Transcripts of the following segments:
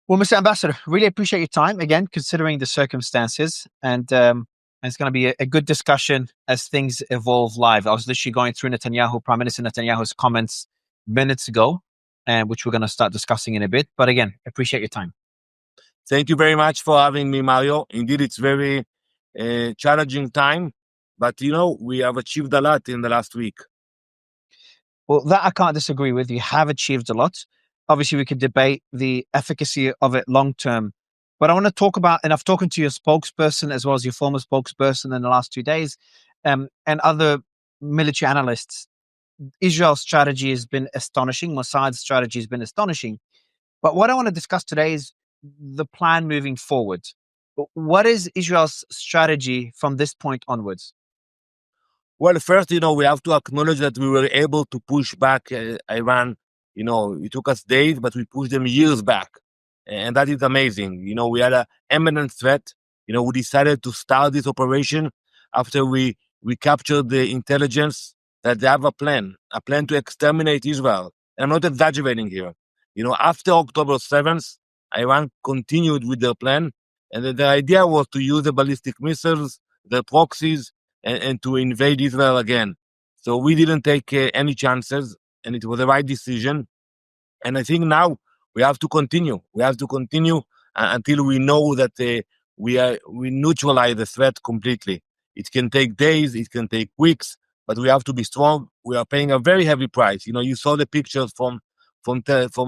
Well, Mr. Ambassador, really appreciate your time again, considering the circumstances, and it's going to be a good discussion as things evolve live. I was literally going through Prime Minister Netanyahu's comments minutes ago, and which we're going to start discussing in a bit. But again, appreciate your time. Thank you very much for having me, Mario. Indeed, it's very challenging time, but we have achieved a lot in the last week. Well, that I can't disagree with. You have achieved a lot. Obviously, we could debate the efficacy of it long term. But I want to talk about, and I've spoken to your spokesperson as well as your former spokesperson in the last 2 days, and other military analysts. Israel's strategy has been astonishing. Mossad's strategy has been astonishing. But what I want to discuss today is the plan moving forward. What is Israel's strategy from this point onwards? Well, first, we have to acknowledge that we were able to push back Iran. It took us days, but we pushed them years back. And that is amazing. We had an imminent threat. We decided to start this operation after we captured the intelligence that they have a plan to exterminate Israel. And I'm not exaggerating here. After October 7th, Iran continued with their plan. And the idea was to use the ballistic missiles, the proxies, and to invade Israel again. So we didn't take any chances, and it was the right decision. And I think now we have to continue. We have to continue until we know that we neutralize the threat completely. It can take days, it can take weeks, but we have to be strong. We are paying a very heavy price. You saw the pictures from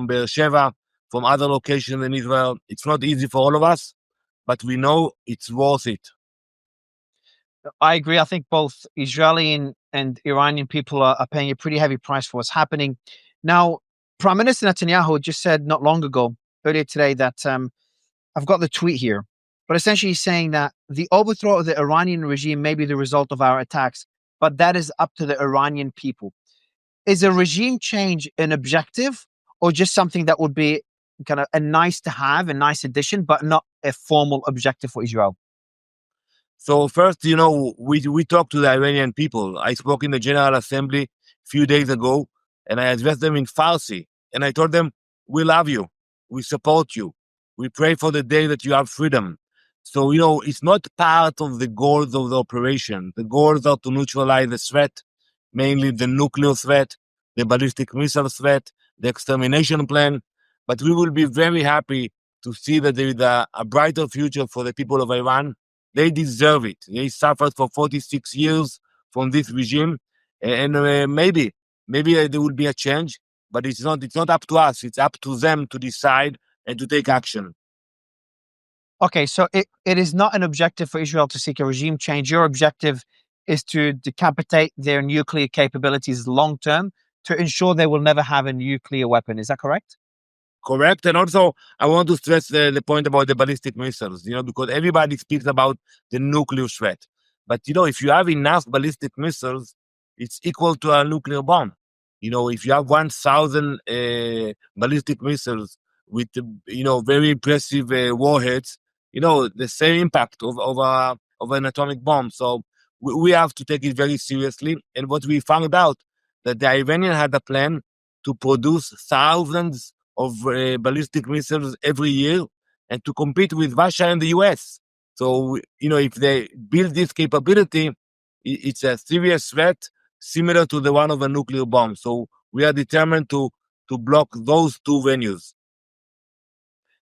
Beersheba, from other locations in Israel. It's not easy for all of us, but we know it's worth it. I agree. I think both Israeli and Iranian people are paying a pretty heavy price for what's happening. Now, Prime Minister Netanyahu just said not long ago, earlier today, that I've got the tweet here, but essentially saying that the overthrow of the Iranian regime may be the result of our attacks, but that is up to the Iranian people. Is a regime change an objective or just something that would be kind of a nice to have, a nice addition, but not a formal objective for Israel? So first, we talked to the Iranian people. I spoke in the General Assembly a few days ago, and I addressed them in Farsi. And I told them, we love you. We support you. We pray for the day that you have freedom. So, it's not part of the goals of the operation. The goals are to neutralize the threat, mainly the nuclear threat, the ballistic missile threat, the extermination plan. But we will be very happy to see that there is a brighter future for the people of Iran. They deserve it. They suffered for 46 years from this regime. And maybe there will be a change. But it's not up to us. It's up to them to decide and to take action. Okay, so it is not an objective for Israel to seek a regime change. Your objective is to decapitate their nuclear capabilities long term to ensure they will never have a nuclear weapon. Is that correct? Correct. And also, I want to stress the point about the ballistic missiles, because everybody speaks about the nuclear threat. But, if you have enough ballistic missiles, it's equal to a nuclear bomb. If you have 1,000 ballistic missiles with, very impressive warheads, the same impact of an atomic bomb. So we have to take it very seriously. And what we found out, that the Iranian had a plan to produce thousands of ballistic missiles every year and to compete with Russia and the US. So, if they build this capability, it's a serious threat similar to the one of a nuclear bomb. So we are determined to block those two venues.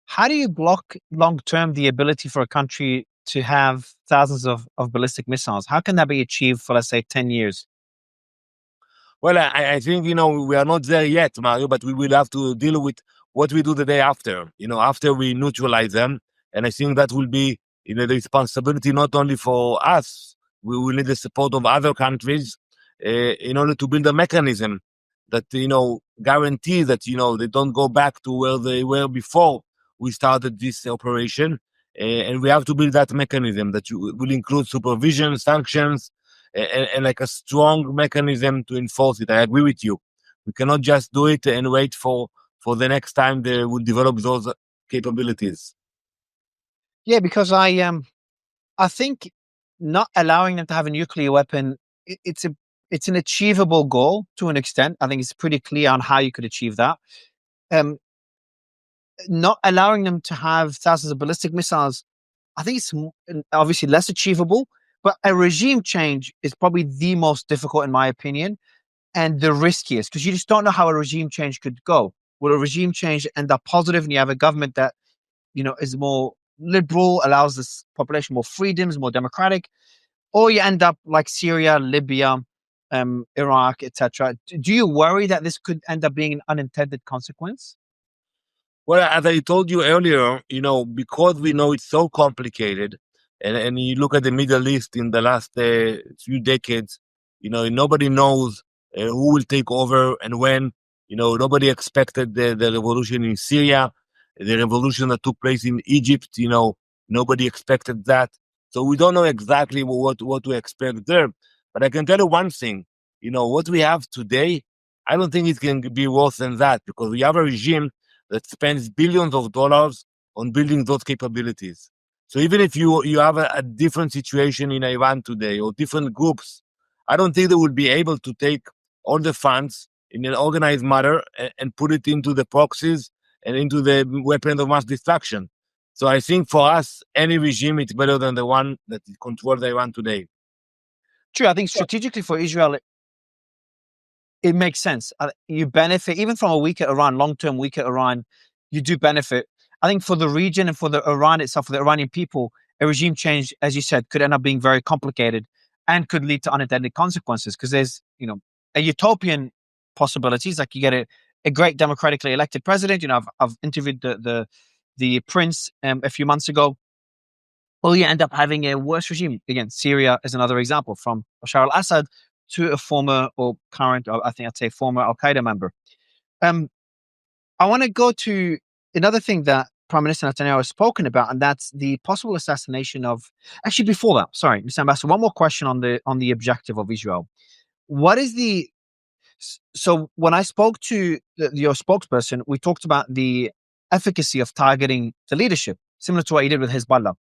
How do you block long-term the ability for a country to have thousands of ballistic missiles? How can that be achieved for, let's say, 10 years? Well, I think, we are not there yet, Mario, but we will have to deal with what we do the day after, after we neutralize them. And I think that will be, the responsibility not only for us. We will need the support of other countries in order to build a mechanism that, guarantee that, they don't go back to where they were before we started this operation. And we have to build that mechanism that will include supervision, sanctions, and like a strong mechanism to enforce it. I agree with you. We cannot just do it and wait for the next time they will develop those capabilities. Yeah, because I think not allowing them to have a nuclear weapon, it's an achievable goal to an extent. I think it's pretty clear on how you could achieve that. not allowing them to have thousands of ballistic missiles, I think it's obviously less achievable, but a regime change is probably the most difficult, in my opinion, and the riskiest, because you just don't know how a regime change could go. Will a regime change end up positive and you have a government that, is more liberal, allows this population more freedoms, more democratic, or you end up like Syria, Libya, Iraq, etc. Do you worry that this could end up being an unintended consequence? Well, as I told you earlier, because we know it's so complicated, and you look at the Middle East in the last few decades, nobody knows who will take over and when. Nobody expected the revolution in Syria, the revolution that took place in Egypt. Nobody expected that. So we don't know exactly what to expect there. But I can tell you one thing. What we have today, I don't think it can be worse than that, because we have a regime that spends billions of dollars on building those capabilities. So even if you have a different situation in Iran today, or different groups, I don't think they will be able to take all the funds in an organized manner and put it into the proxies and into the weapons of mass destruction. So I think for us, any regime is better than the one that controls Iran today. True. I think strategically for Israel, it makes sense. You benefit even from a weaker Iran, long-term weaker Iran. You do benefit. I think for the region and for the Iran itself, for the Iranian people, a regime change, as you said, could end up being very complicated and could lead to unintended consequences, because there's, a utopian possibilities, like you get a great democratically elected president. I've interviewed the prince a few months ago. Well, you end up having a worse regime. Again, Syria is another example, from Bashar al-Assad to a former or current, or I think I'd say former Al-Qaeda member. I want to go to another thing that Prime Minister Netanyahu has spoken about, and that's the possible assassination of. Actually, before that, sorry, Mr. Ambassador, one more question on the objective of Israel. What is the? So when I spoke to your spokesperson, we talked about the efficacy of targeting the leadership, similar to what you did with Hezbollah.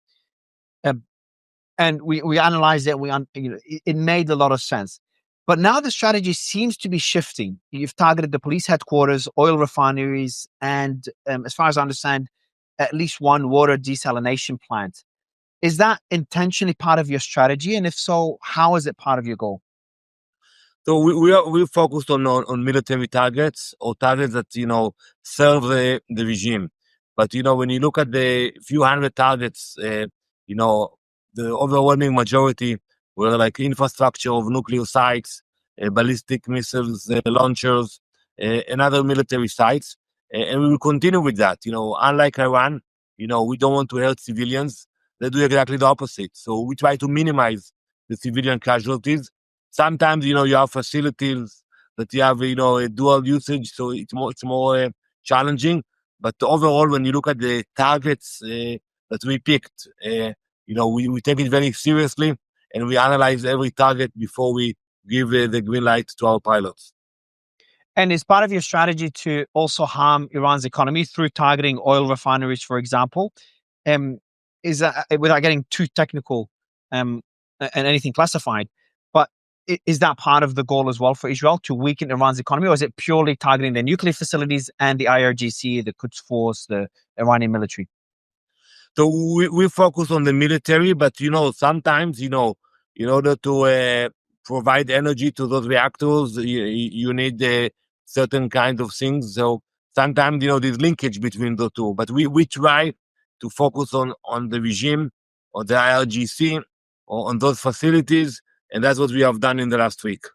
And we analyzed it. It made a lot of sense. But now the strategy seems to be shifting. You've targeted the police headquarters, oil refineries, and as far as I understand, at least one water desalination plant. Is that intentionally part of your strategy? And if so, how is it part of your goal? So we focused on military targets, or targets that serve the regime. But when you look at the few hundred targets, the overwhelming majority were like infrastructure of nuclear sites, ballistic missiles launchers, and other military sites. And we will continue with that. Unlike Iran, we don't want to hurt civilians. They do exactly the opposite. So we try to minimize the civilian casualties. Sometimes, you have facilities that you have, a dual usage, so it's more challenging. But overall, when you look at the targets that we picked, we take it very seriously, and we analyze every target before we give the green light to our pilots. And is part of your strategy to also harm Iran's economy through targeting oil refineries, for example? Is that, without getting too technical and anything classified, but is that part of the goal as well for Israel, to weaken Iran's economy, or is it purely targeting their nuclear facilities and the IRGC, the Quds Force, the Iranian military? So we focus on the military, but sometimes in order to provide energy to those reactors, you need certain kind of things. So sometimes there's linkage between the two. But we try to focus on the regime, or the IRGC, or on those facilities, and that's what we have done in the last week.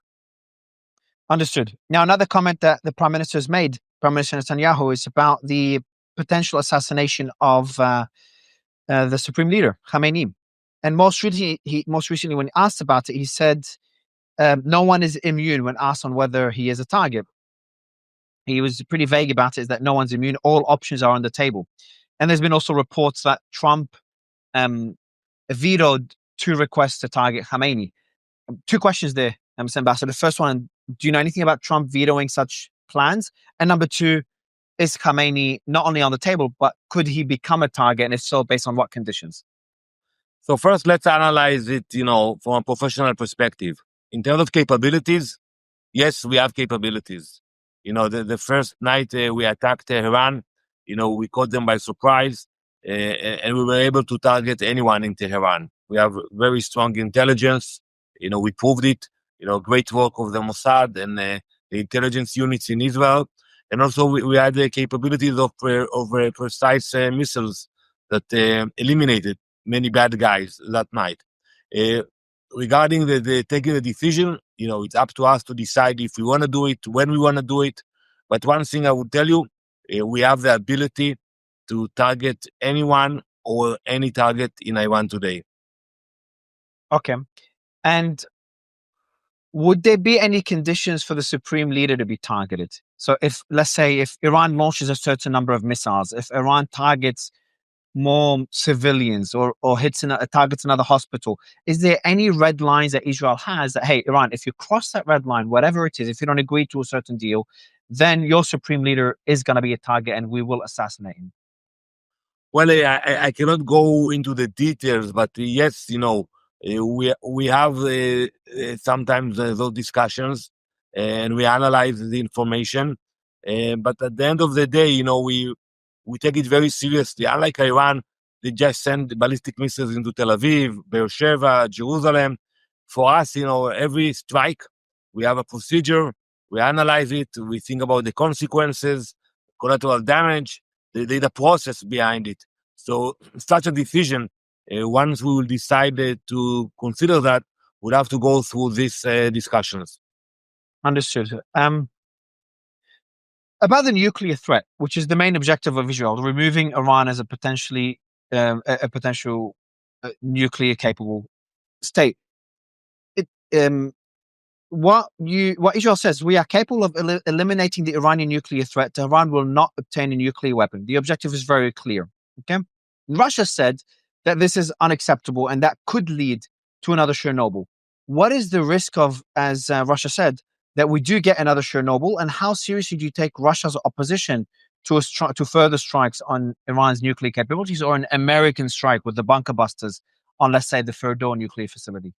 Understood. Now, another comment that the Prime Minister has made, Prime Minister Netanyahu, is about the potential assassination of the Supreme Leader Khamenei. And most recently, when asked about it, he said no one is immune when asked on whether he is a target. He was pretty vague about it, is that no one's immune. All options are on the table. And there's been also reports that Trump vetoed 2 requests to target Khamenei. 2 questions there, Mr. Ambassador. The first one, do you know anything about Trump vetoing such plans? And number 2, is Khamenei not only on the table, but could he become a target? And if so, based on what conditions? So first, let's analyze it, from a professional perspective. In terms of capabilities, yes, we have capabilities. The first night we attacked Iran, We caught them by surprise, and we were able to target anyone in Tehran. We have very strong intelligence. We proved it. Great work of the Mossad and the intelligence units in Israel. And also we had the capabilities of precise missiles that eliminated many bad guys that night. Regarding the taking the decision, it's up to us to decide if we want to do it, when we want to do it. But one thing I would tell you, we have the ability to target anyone or any target in Iran today. Okay. And would there be any conditions for the supreme leader to be targeted? So let's say, if Iran launches a certain number of missiles, if Iran targets more civilians or targets another hospital, is there any red lines that Israel has that, hey, Iran, if you cross that red line, whatever it is, if you don't agree to a certain deal, then your supreme leader is going to be a target and we will assassinate him? Well, I cannot go into the details, but yes, we have sometimes those discussions, and we analyze the information. But at the end of the day, we take it very seriously. Unlike Iran, they just send ballistic missiles into Tel Aviv, Beersheba, Jerusalem. For us, every strike, we have a procedure. We analyze it. We think about the consequences, collateral damage, the process behind it. So such a decision, once we will decide to consider that, we'll have to go through these discussions. Understood. About the nuclear threat, which is the main objective of Israel, removing Iran as a potential nuclear capable state. What Israel says, we are capable of eliminating the Iranian nuclear threat. Tehran will not obtain a nuclear weapon. The objective is very clear. Okay, Russia said that this is unacceptable and that could lead to another Chernobyl. What is the risk of, as Russia said, that we do get another Chernobyl, and how seriously do you take Russia's opposition to further strikes on Iran's nuclear capabilities, or an American strike with the bunker busters on, let's say, the Fordow nuclear facility?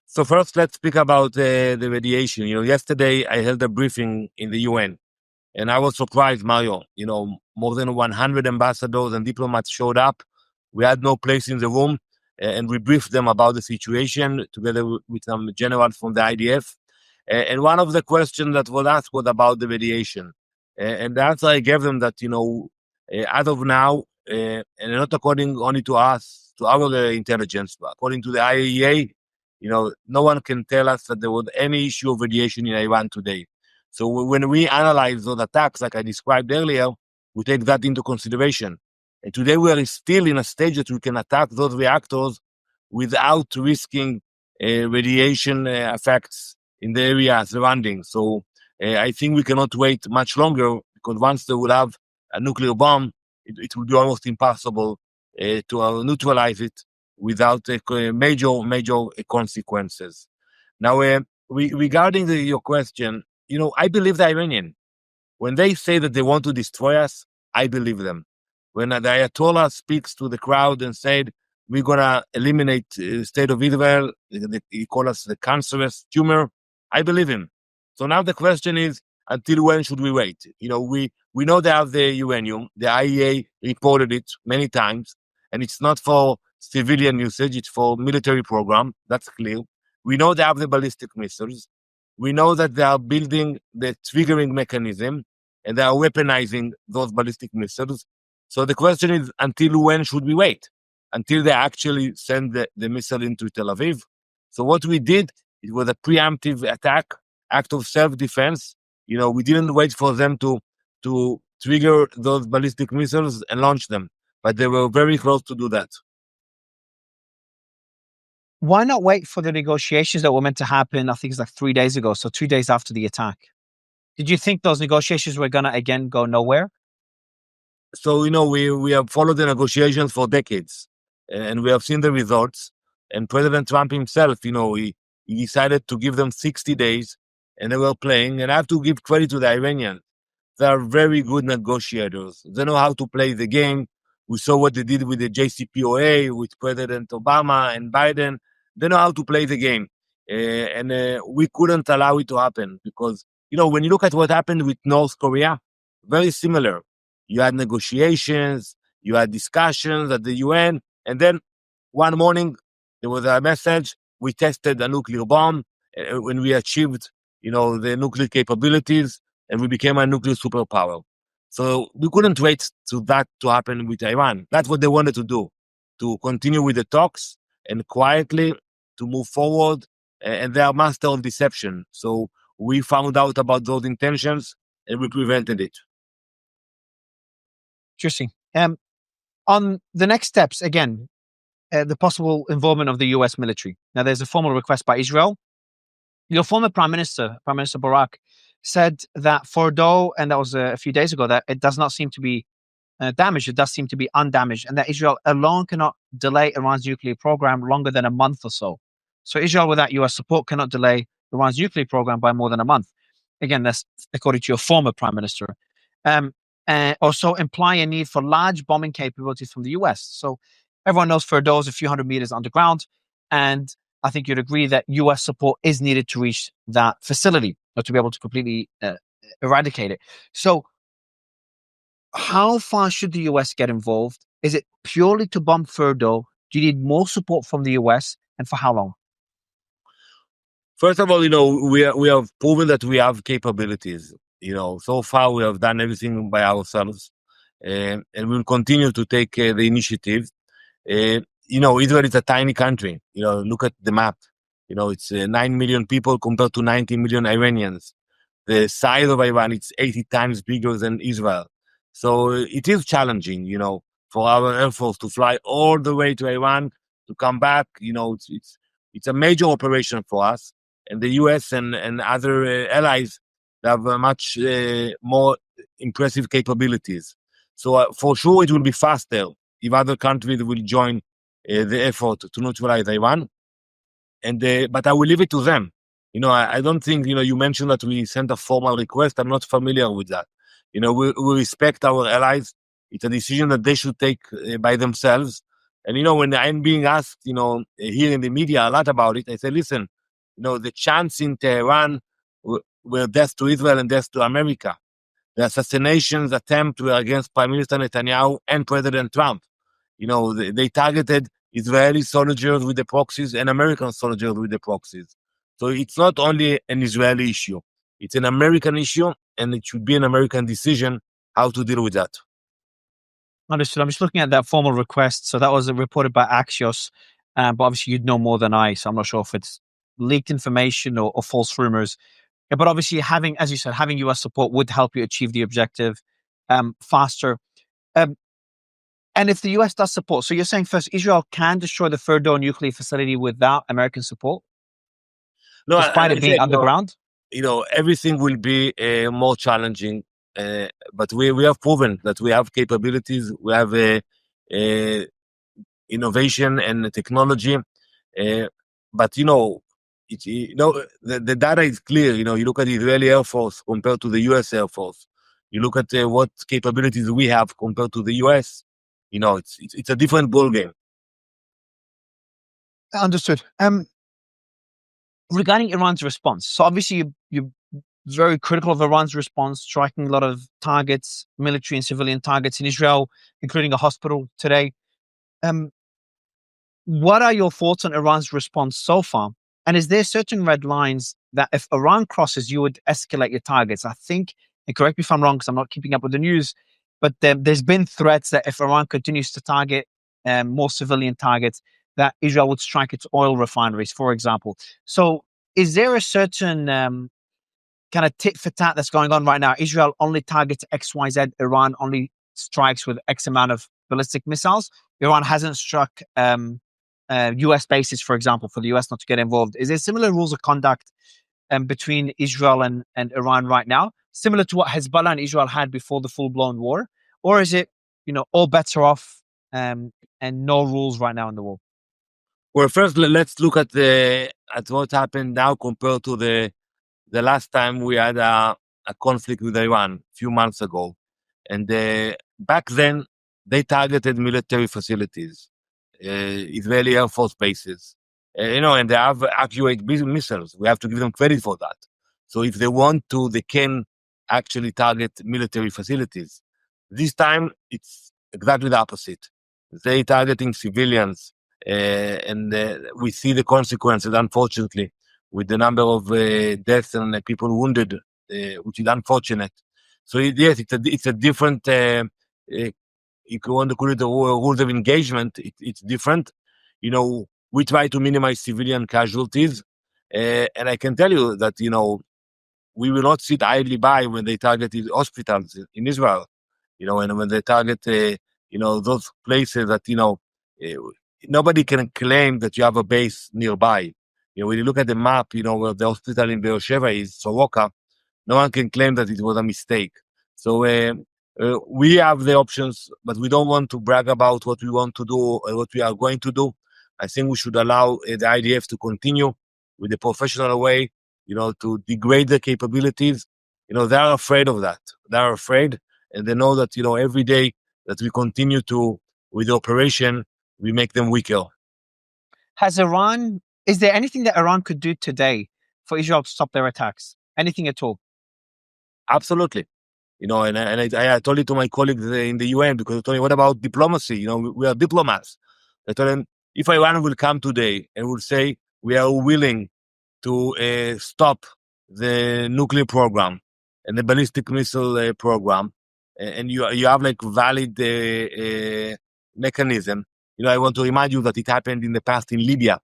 So first, let's speak about the radiation. Yesterday I held a briefing in the UN, and I was surprised, Mario. More than 100 ambassadors and diplomats showed up. We had no place in the room, and we briefed them about the situation together with some generals from the IDF. And one of the questions that was asked was about the radiation. And the answer I gave them that, as of now, and not according only to us, to our intelligence, but according to the IAEA, no one can tell us that there was any issue of radiation in Iran today. So when we analyze those attacks, like I described earlier, we take that into consideration. And today we are still in a stage that we can attack those reactors without risking radiation effects in the area surrounding. So I think we cannot wait much longer, because once they will have a nuclear bomb, it will be almost impossible to neutralize it without major consequences. Now, regarding your question, I believe the Iranian. When they say that they want to destroy us, I believe them. When the Ayatollah speaks to the crowd and said, we're going to eliminate the state of Israel, he called us the cancerous tumor, I believe him. So now the question is, until when should we wait? We know they have the uranium. The IEA reported it many times, and it's not for civilian usage, it's for military program. That's clear. We know they have the ballistic missiles. We know that they are building the triggering mechanism, and they are weaponizing those ballistic missiles. So the question is, until when should we wait? Until they actually send the missile into Tel Aviv. So what we did, it was a preemptive attack, act of self-defense. We didn't wait for them to trigger those ballistic missiles and launch them, but they were very close to do that. Why not wait for the negotiations that were meant to happen, I think it's like 3 days ago, so 2 days after the attack? Did you think those negotiations were going to, again, go nowhere? So, we have followed the negotiations for decades, and we have seen the results. And President Trump himself, he decided to give them 60 days, and they were playing. And I have to give credit to the Iranians. They are very good negotiators. They know how to play the game. We saw what they did with the JCPOA, with President Obama and Biden. They know how to play the game. And we couldn't allow it to happen because, when you look at what happened with North Korea, very similar. you had negotiations, you had discussions at the UN, and then one morning there was a message: we tested a nuclear bomb, when we achieved, the nuclear capabilities, and we became a nuclear superpower. So we couldn't wait to happen with Iran. That's what they wanted to do, to continue with the talks and quietly to move forward. And they are master of deception. So we found out about those intentions and we prevented it. Interesting. On the next steps, again, the possible involvement of the US military. Now, there's a formal request by Israel. Your former Prime Minister Barak, said that Fordo, and that was a few days ago, that it does not seem to be damaged. It does seem to be undamaged, and that Israel alone cannot delay Iran's nuclear program longer than a month or so. So Israel, without US support, cannot delay Iran's nuclear program by more than a month. Again, that's according to your former Prime Minister. Also imply a need for large bombing capabilities from the US. So everyone knows Fordo is a few hundred meters underground, and I think you'd agree that US support is needed to reach that facility or to be able to completely eradicate it. So how far should the US get involved? Is it purely to bomb Fordo? Do you need more support from the US, and for how long? First of all, we have proven that we have capabilities. So far we have done everything by ourselves, and we'll continue to take the initiative. Israel is a tiny country. Look at the map. It's 9 million people compared to 90 million Iranians. The size of Iran, it's 80 times bigger than Israel. So it is challenging, for our Air Force to fly all the way to Iran, to come back. It's a major operation for us. And the US and other allies have much more impressive capabilities. So for sure it will be faster if other countries will join the effort to neutralize Iran. But I will leave it to them. I don't think, you mentioned that we sent a formal request. I'm not familiar with that. We respect our allies. It's a decision that they should take by themselves. And, when I'm being asked, here in the media a lot about it, I say, listen, the chants in Tehran were death to Israel and death to America. The assassinations attempt were against Prime Minister Netanyahu and President Trump. They targeted Israeli soldiers with the proxies and American soldiers with the proxies. So it's not only an Israeli issue. It's an American issue, and it should be an American decision how to deal with that. Understood. I'm just looking at that formal request. So that was reported by Axios, but obviously you'd know more than I, so I'm not sure if it's leaked information or false rumors. But obviously having, as you said, having US support would help you achieve the objective faster. And if the US does support, so you're saying first, Israel can destroy the Fordo nuclear facility without American support? No, despite it being underground? Everything will be more challenging, but we have proven that we have capabilities, we have innovation and technology, but the data is clear. You look at the Israeli Air Force compared to the US Air Force. You look at what capabilities we have compared to the US. It's a different ballgame. Understood. Regarding Iran's response, so obviously you're very critical of Iran's response, striking a lot of targets, military and civilian targets in Israel, including a hospital today. What are your thoughts on Iran's response so far? And is there certain red lines that if Iran crosses, you would escalate your targets? I think, and correct me if I'm wrong, because I'm not keeping up with the news, but there's been threats that if Iran continues to target more civilian targets, that Israel would strike its oil refineries, for example. So is there a certain kind of tit for tat that's going on right now? Israel only targets XYZ, Iran only strikes with X amount of ballistic missiles. Iran hasn't struck US bases, for example, for the US not to get involved. Is there similar rules of conduct between Israel and Iran right now, similar to what Hezbollah and Israel had before the full-blown war? Or is it, all bets are off and no rules right now in the war? Well, first, let's look at what happened now compared to the last time we had a conflict with Iran a few months ago. And back then, they targeted military facilities, Israeli Air Force bases, and they have accurate missiles. We have to give them credit for that. So if they want to, they can actually target military facilities. This time, it's exactly the opposite. They targeting civilians, and we see the consequences, unfortunately, with the number of deaths and people wounded, which is unfortunate. So yes, it's a different. If you want to call it the rules of engagement, it's different. We try to minimize civilian casualties, and I can tell you that we will not sit idly by when they targeted hospitals in Israel, and when they target, those places that, uh, nobody can claim that you have a base nearby. When you look at the map, where the hospital in Beersheba is, Soroka, no one can claim that it was a mistake. So we have the options, but we don't want to brag about what we want to do or what we are going to do. I think we should allow the IDF to continue with the professional way, to degrade the capabilities. They are afraid of that. They are afraid, and they know that, every day that we continue with the operation, we make them weaker. Is there anything that Iran could do today for Israel to stop their attacks? Anything at all? Absolutely. I told it to my colleagues in the UN, because I told me, what about diplomacy? We are diplomats. I told them, if Iran will come today and will say, we are willing to stop the nuclear program and the ballistic missile program, and you have like valid mechanism. I want to remind you that it happened in the past in Libya,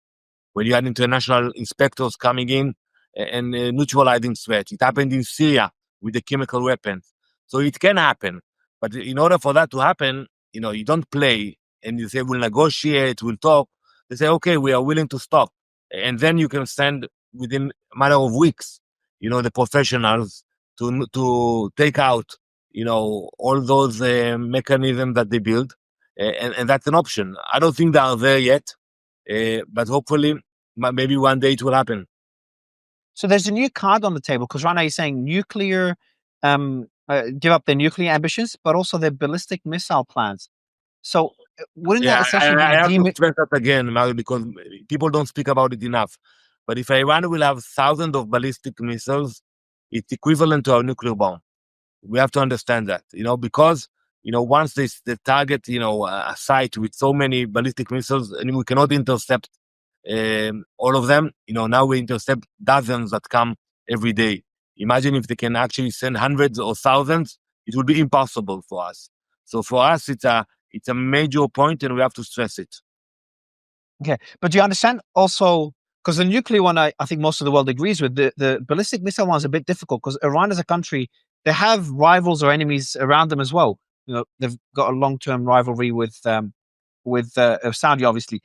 when you had international inspectors coming in and neutralizing threats. It happened in Syria with the chemical weapons. So it can happen. But in order for that to happen, you don't play and you say, we'll negotiate, we'll talk. They say, okay, we are willing to stop. And then you can send within a matter of weeks, the professionals to take out, all those mechanisms that they build. And that's an option. I don't think they are there yet, but hopefully, maybe one day it will happen. So there's a new card on the table, because right now you're saying nuclear, give up their nuclear ambitions, but also their ballistic missile plans. So wouldn't that essentially I have be to stress that again, Mario, because people don't speak about it enough. But if Iran will have thousands of ballistic missiles, it's equivalent to our nuclear bomb. We have to understand that, because, once they target, a site with so many ballistic missiles, and we cannot intercept all of them, now we intercept dozens that come every day. Imagine if they can actually send hundreds or thousands, it would be impossible for us. So for us, it's a major point, and we have to stress it. Okay, but do you understand also, because the nuclear one, I think most of the world agrees with, the ballistic missile one is a bit difficult, because Iran as a country, they have rivals or enemies around them as well. They've got a long-term rivalry with Saudi, obviously.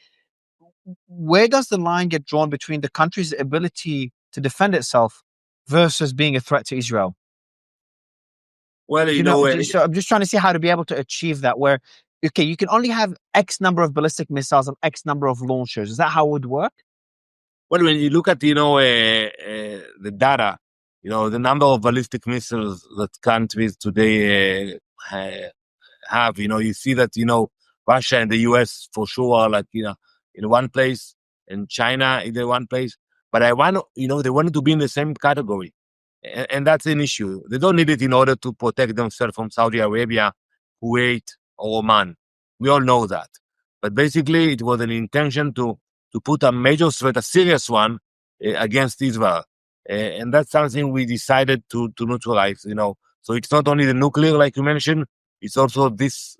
Where does the line get drawn between the country's ability to defend itself versus being a threat to Israel? Well, So I'm just trying to see how to be able to achieve that, where, okay, you can only have X number of ballistic missiles and X number of launchers. Is that how it would work? Well, when you look at, the data, the number of ballistic missiles that countries today have, you see that, Russia and the US for sure are like, in one place, and China in the one place. But they wanted to be in the same category. And that's an issue. They don't need it in order to protect themselves from Saudi Arabia, Kuwait, or Oman. We all know that. But basically, it was an intention to put a major threat, a serious one, against Israel. And that's something we decided to neutralize, So it's not only the nuclear, like you mentioned, it's also this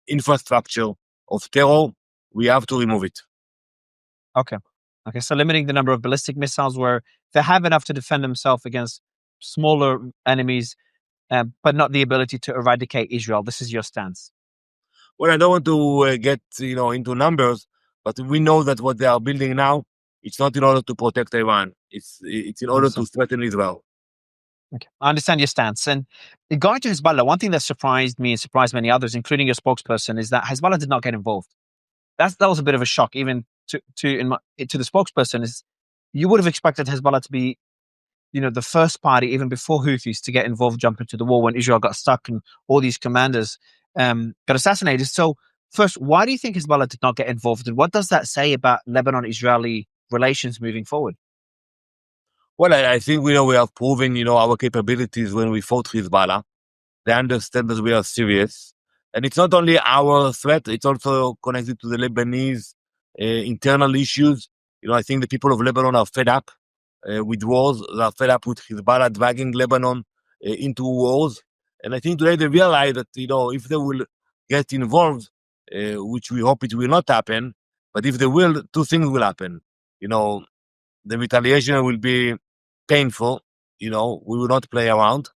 infrastructure of terror. We have to remove it. Okay. So limiting the number of ballistic missiles where they have enough to defend themselves against smaller enemies, but not the ability to eradicate Israel. This is your stance. Well, I don't want to get into numbers, but we know that what they are building now, it's not in order to protect Iran. It's in order to threaten Israel. Okay, I understand your stance. And going to Hezbollah, one thing that surprised me and surprised many others, including your spokesperson, is that Hezbollah did not get involved. That was a bit of a shock, even to the spokesperson. Is you would have expected Hezbollah to be, the first party, even before Houthis, to get involved, jump into the war when Israel got stuck and all these commanders got assassinated. So, first, why do you think Hezbollah did not get involved, and what does that say about Lebanon-Israeli relations moving forward? Well, I think we have proven our capabilities when we fought Hezbollah. They understand that we are serious. And it's not only our threat, it's also connected to the Lebanese internal issues. I think the people of Lebanon are fed up with wars. They are fed up with Hezbollah dragging Lebanon into wars. And I think today they realize that, if they will get involved, which we hope it will not happen, but if they will, two things will happen. The retaliation will be painful. We will not play around.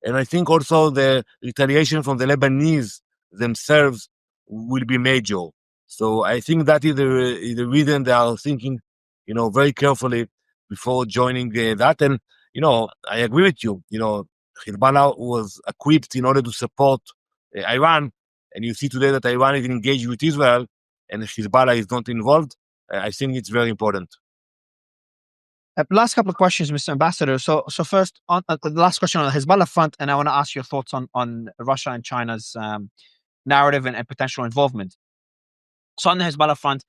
And I think also the retaliation from the Lebanese themselves will be major. So I think that is the reason they are thinking, very carefully before joining that. And, I agree with you. Hezbollah was equipped in order to support Iran. And you see today that Iran is engaged with Israel and Hezbollah is not involved. I think it's very important. Last couple of questions, Mr. Ambassador. So first, on the last question on the Hezbollah front, and I want to ask your thoughts on Russia and China's narrative and potential involvement. So on the Hezbollah front,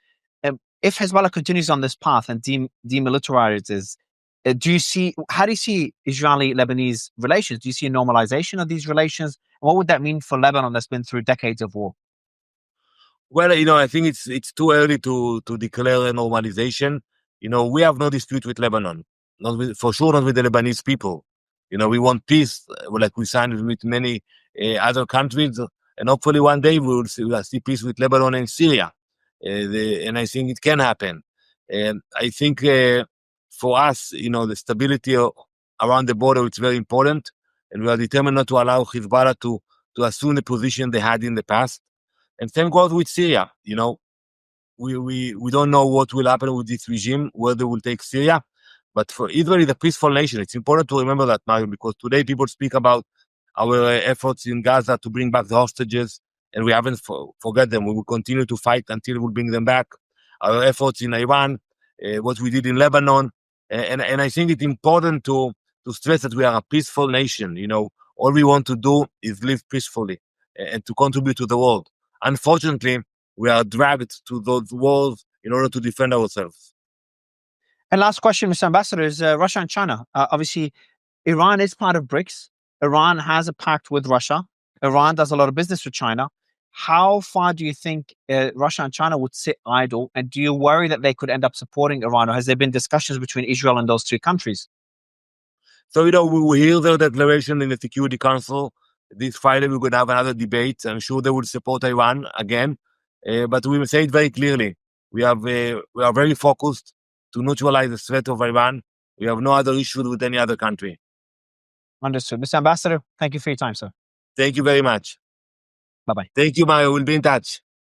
if Hezbollah continues on this path and demilitarizes, how do you see Israeli-Lebanese relations? Do you see a normalization of these relations? And what would that mean for Lebanon that's been through decades of war? Well, I think it's too early to declare a normalization. We have no dispute with Lebanon, for sure not with the Lebanese people. We want peace, like we signed with many other countries, and hopefully one day we'll see peace with Lebanon and Syria. And I think it can happen. And I think for us, the stability around the border is very important, and we are determined not to allow Hezbollah to assume the position they had in the past. And same goes with Syria. We don't know what will happen with this regime, where they will take Syria. But for Israel is a peaceful nation. It's important to remember that, Mario, because today people speak about our efforts in Gaza to bring back the hostages, and we haven't forget them. We will continue to fight until we bring them back. Our efforts in Iran, what we did in Lebanon, and I think it's important to stress that we are a peaceful nation. All we want to do is live peacefully and to contribute to the world. Unfortunately, we are dragged to those wars in order to defend ourselves. And last question, Mr. Ambassador, is Russia and China. Obviously, Iran is part of BRICS. Iran has a pact with Russia. Iran does a lot of business with China. How far do you think Russia and China would sit idle? And do you worry that they could end up supporting Iran? Or has there been discussions between Israel and those two countries? So, we hear their declaration in the Security Council. This Friday, we're going to have another debate. I'm sure they will support Iran again. But we will say it very clearly. We are very focused to neutralize the threat of Iran. We have no other issues with any other country. Understood. Mr. Ambassador, thank you for your time, sir. Thank you very much. Bye-bye. Thank you, Mario. We'll be in touch.